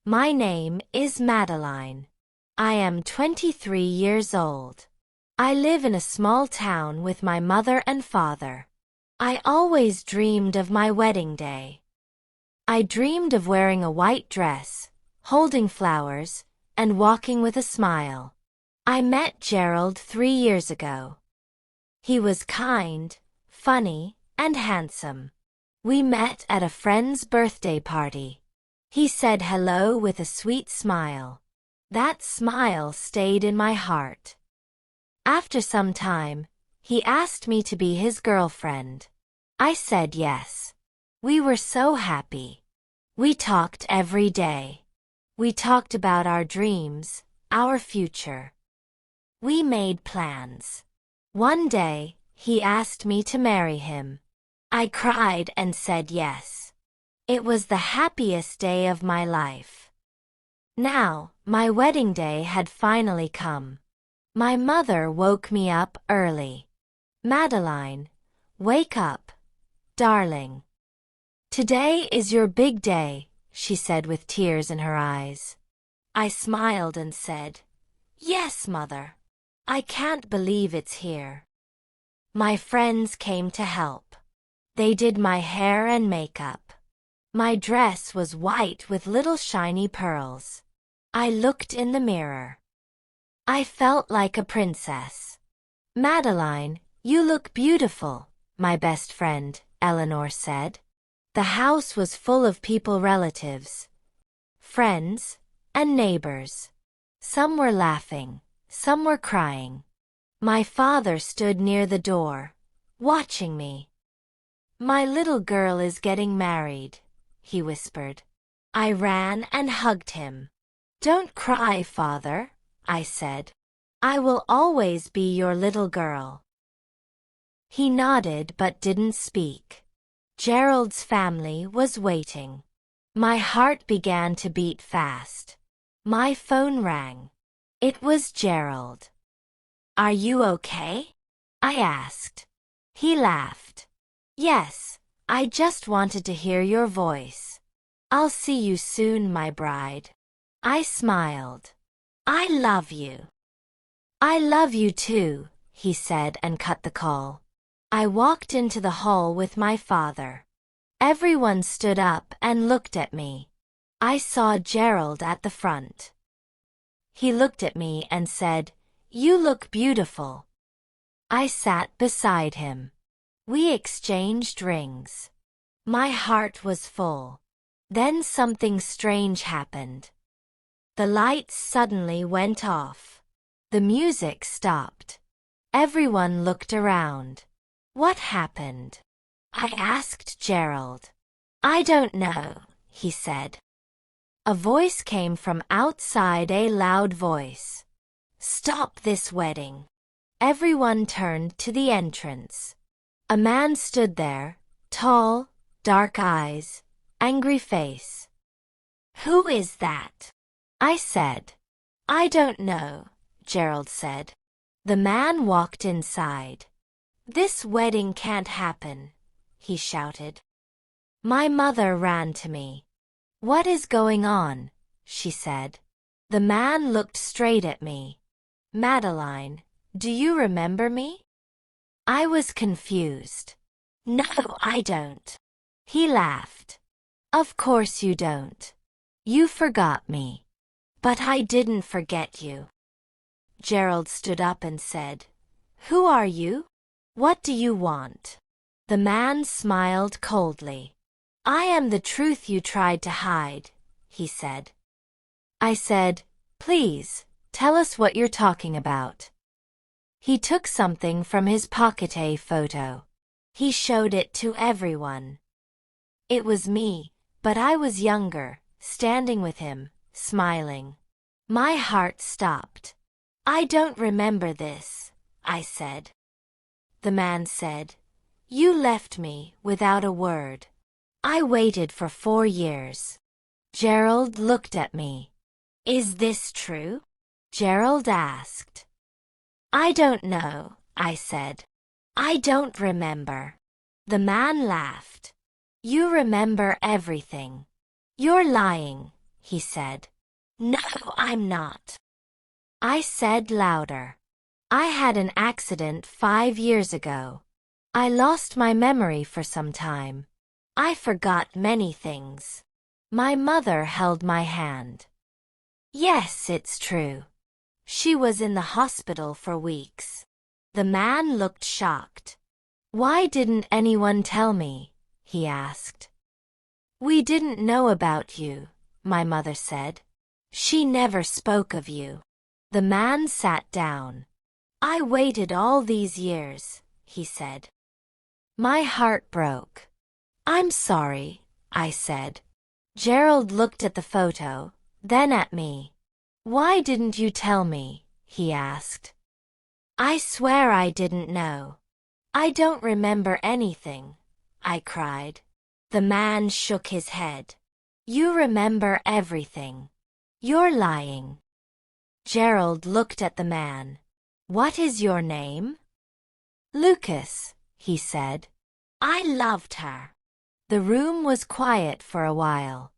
My name is Madeline. I am 23 years old. I live in a small town with my mother and father. I always dreamed of my wedding day. I dreamed of wearing a white dress, holding flowers, and walking with a smile. I met Gerald 3 years ago. He was kind, funny, and handsome. We met at a friend's birthday party. He said hello with a sweet smile. That smile stayed in my heart. After some time, he asked me to be his girlfriend. I said yes. We were so happy. We talked every day. We talked about our dreams, our future. We made plans. One day, he asked me to marry him. I cried and said yes. It was the happiest day of my life. Now, my wedding day had finally come. My mother woke me up early. Madeline, wake up, darling. Today is your big day, she said with tears in her eyes. I smiled and said, Yes, Mother. I can't believe it's here. My friends came to help. They did my hair and makeup. My dress was white with little shiny pearls. I looked in the mirror. I felt like a princess. Madeline, you look beautiful, my best friend, Eleanor said. The house was full of people, relatives, friends, and neighbors. Some were laughing, some were crying. My father stood near the door, watching me. My little girl is getting married, he whispered. I ran and hugged him. Don't cry, Father, I said. I will always be your little girl. He nodded but didn't speak. Gerald's family was waiting. My heart began to beat fast. My phone rang. It was Gerald. Are you okay? I asked. He laughed. Yes, I just wanted to hear your voice. I'll see you soon, my bride. I smiled. I love you. I love you too, he said and cut the call. I walked into the hall with my father. Everyone stood up and looked at me. I saw Gerald at the front. He looked at me and said, You look beautiful. I sat beside him. We exchanged rings. My heart was full. Then something strange happened. The lights suddenly went off. The music stopped. Everyone looked around. What happened? I asked Gerald. I don't know, he said. A voice came from outside, a loud voice. Stop this wedding. Everyone turned to the entrance. A man stood there, tall, dark eyes, angry face. Who is that? I said. I don't know, Gerald said. The man walked inside. This wedding can't happen, he shouted. My mother ran to me. What is going on? She said. The man looked straight at me. Madeline, do you remember me? I was confused. No, I don't. He laughed. Of course you don't. You forgot me. But I didn't forget you. Gerald stood up and said, Who are you? What do you want? The man smiled coldly. I am the truth you tried to hide, he said. I said, Please, tell us what you're talking about. He took something from his pocket, a photo. He showed it to everyone. It was me, but I was younger, standing with him, smiling. My heart stopped. I don't remember this, I said. The man said, You left me without a word. I waited for 4 years. Gerald looked at me. Is this true? Gerald asked. I don't know, I said. I don't remember. The man laughed. You remember everything. You're lying, he said. No, I'm not. I said louder. I had an accident 5 years ago. I lost my memory for some time. I forgot many things. My mother held my hand. Yes, it's true. She was in the hospital for weeks. The man looked shocked. Why didn't anyone tell me? He asked. We didn't know about you, my mother said. She never spoke of you. The man sat down. I waited all these years, he said. My heart broke. I'm sorry, I said. Gerald looked at the photo, then at me. Why didn't you tell me? He asked. I swear I didn't know. I don't remember anything, I cried. The man shook his head. You remember everything. You're lying. Gerald looked at the man. What is your name? Lucas, he said. I loved her. The room was quiet for a while.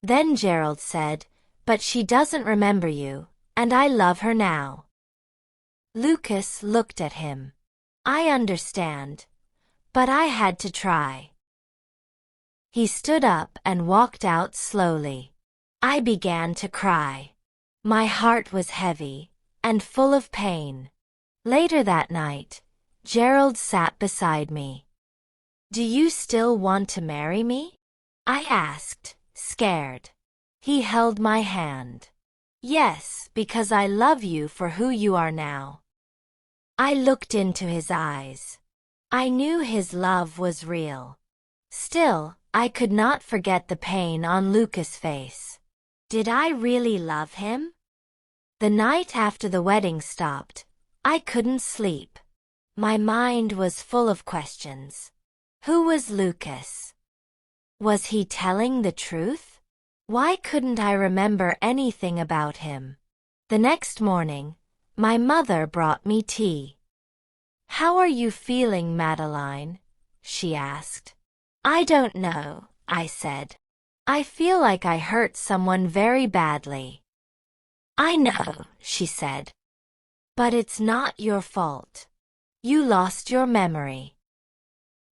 Then Gerald said, but she doesn't remember you, and I love her now. Lucas looked at him. I understand, but I had to try. He stood up and walked out slowly. I began to cry. My heart was heavy and full of pain. Later that night, Gerald sat beside me. Do you still want to marry me? I asked, scared. He held my hand. Yes, because I love you for who you are now. I looked into his eyes. I knew his love was real. Still, I could not forget the pain on Lucas' face. Did I really love him? The night after the wedding stopped, I couldn't sleep. My mind was full of questions. Who was Lucas? Was he telling the truth? Why couldn't I remember anything about him? The next morning, my mother brought me tea. How are you feeling, Madeline? She asked. I don't know, I said. I feel like I hurt someone very badly. I know, she said. But it's not your fault. You lost your memory.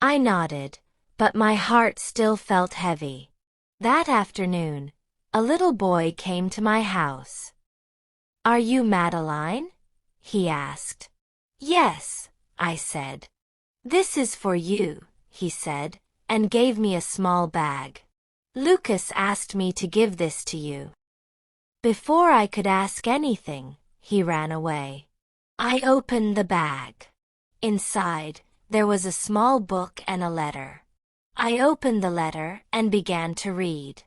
I nodded, but my heart still felt heavy. That afternoon, a little boy came to my house. Are you Madeline? He asked. Yes, I said. This is for you, he said, and gave me a small bag. Lucas asked me to give this to you. Before I could ask anything, he ran away. I opened the bag. Inside, there was a small book and a letter. I opened the letter and began to read.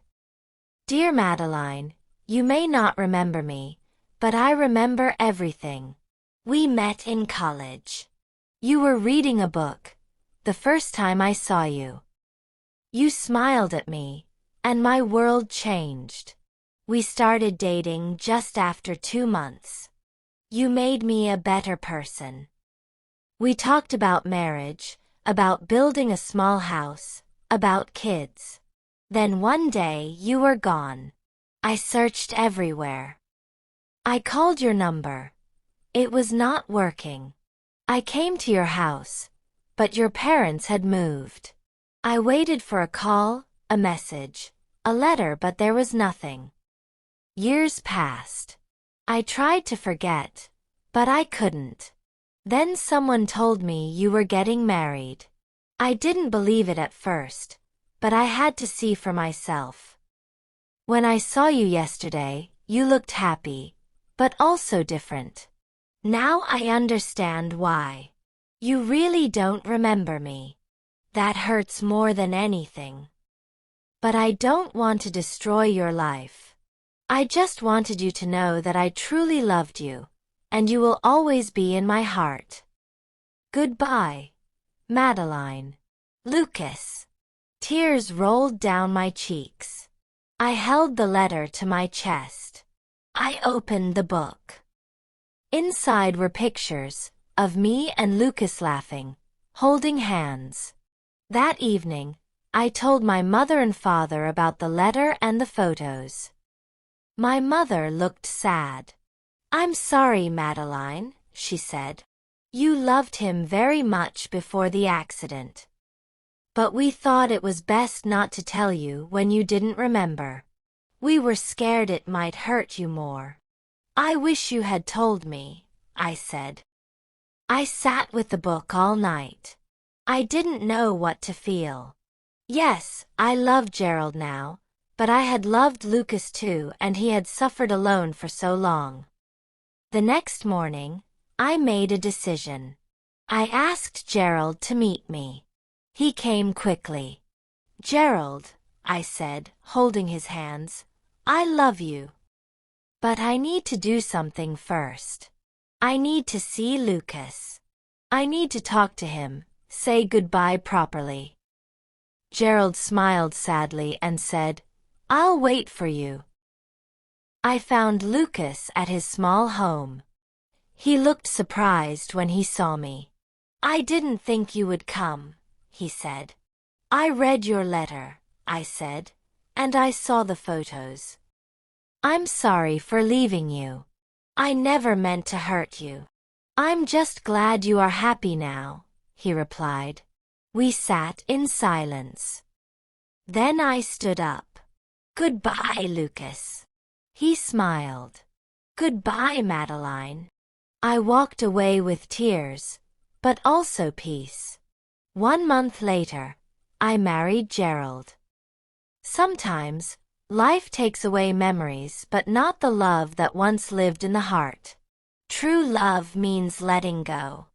Dear Madeline, you may not remember me, but I remember everything. We met in college. You were reading a book, the first time I saw you. You smiled at me, and my world changed. We started dating just after 2 months. You made me a better person. We talked about marriage, about building a small house, about kids. Then one day you were gone. I searched everywhere. I called your number. It was not working. I came to your house, but your parents had moved. I waited for a call, a message, a letter, but there was nothing. Years passed. I tried to forget, but I couldn't. Then someone told me you were getting married. I didn't believe it at first, but I had to see for myself. When I saw you yesterday, you looked happy, but also different. Now I understand why. You really don't remember me. That hurts more than anything. But I don't want to destroy your life. I just wanted you to know that I truly loved you, and you will always be in my heart. Goodbye, Madeline. Lucas. Tears rolled down my cheeks. I held the letter to my chest. I opened the book. Inside were pictures of me and Lucas laughing, holding hands. That evening, I told my mother and father about the letter and the photos. My mother looked sad. "I'm sorry, Madeline," she said. "You loved him very much before the accident. But we thought it was best not to tell you when you didn't remember. We were scared it might hurt you more." "I wish you had told me," I said. I sat with the book all night. I didn't know what to feel. Yes, I loved Gerald now, but I had loved Lucas too, and he had suffered alone for so long. The next morning, I made a decision. I asked Gerald to meet me. He came quickly. "Gerald," I said, holding his hands, "I love you. But I need to do something first. I need to see Lucas. I need to talk to him, say goodbye properly." Gerald smiled sadly and said, "I'll wait for you." I found Lucas at his small home. He looked surprised when he saw me. "I didn't think you would come," he said. "I read your letter," I said, "and I saw the photos. I'm sorry for leaving you. I never meant to hurt you." "I'm just glad you are happy now," he replied. We sat in silence. Then I stood up. "Goodbye, Lucas." He smiled. "Goodbye, Madeline." I walked away with tears, but also peace. 1 month later, I married Gerald. Sometimes, life takes away memories but not the love that once lived in the heart. True love means letting go.